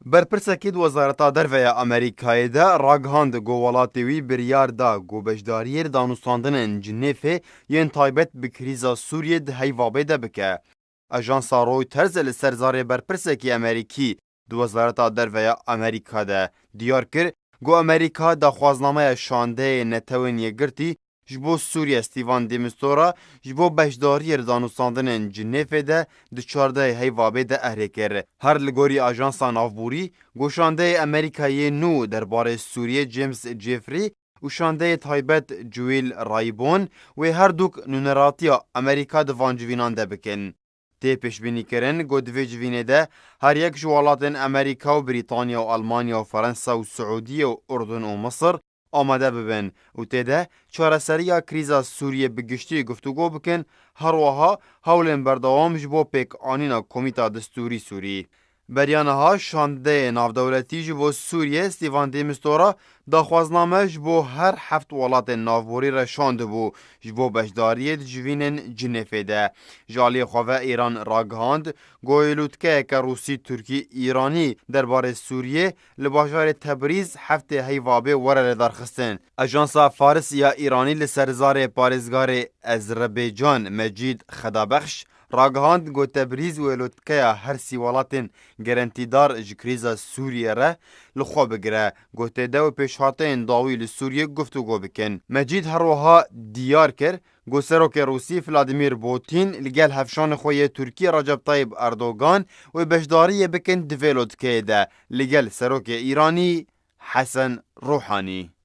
برپرسکید وزارت درویا امریکای دا راگهاند گوالاتی وی بریار دا گوبشداری دانوستاندن جنیفه ین تایبت بکریزا سوریه ده هیوابه ده بکه. اجانس رویترز لسرزار برپرسکی امریکی دو وزارت درویا امریکا ده دیار کر گو امریکا دا خوازنامه شانده نتوین یگرتی جبو سوریه استیوان دیمستورا جبو بشداری دانوستاندن جنیفه ده دچارده هیوابه ده اهرکر. هر لگوری آژانسا نافبوری گوشانده امریکایی نو درباره سوریه جیمز جیفری و شانده تایبت جویل رایبون و هر دوک نونراتیا امریکا دوان جوینان ده بکن. تی پیشبینی کرن گو دوی جوینه ده هر یک جوالاتن امریکا و بریتانیا و آلمانیا و فرانسا و سعودیه و اردن و مصر آماده ببن و تیده چارەسەریya کریزا سوریه بگشتی گفتگو بکن هر وها هولن بردوام جبو پیک آنینا کمیتا دستوری سوری. بریانها شانده نافدولتی جبو سوریه استیوان دیمستورا داخوازنامه جبو هر هفت ولات نافبوری را شانده بو جبو بشداری جوینن جنیفه ده. جالی خواه ایران راگهاند گویلوتکه که روسی ترکی ایرانی درباره سوریه لباجار تبریز هفته هیوابه وره درخستن. اجانسا فارس یا ایرانی لسرزار پارزگار ازربیجان مجید خدابخش راگهاند گو تبریز و لوتکه هر سی ولاتن گرانتیدار جکریزا سوریه را لخوا بگره گو تیده و پیشهاتین داوی لسوریه گفتگو بکن. مجید هر وها دیار کر گو سروک روسی فلادیمیر پوتین لگل هفشان خوی ترکیه رجب طیب اردوغان و بشداری بکن دوی لوتکه ده لگل سروک ایرانی حسن روحانی.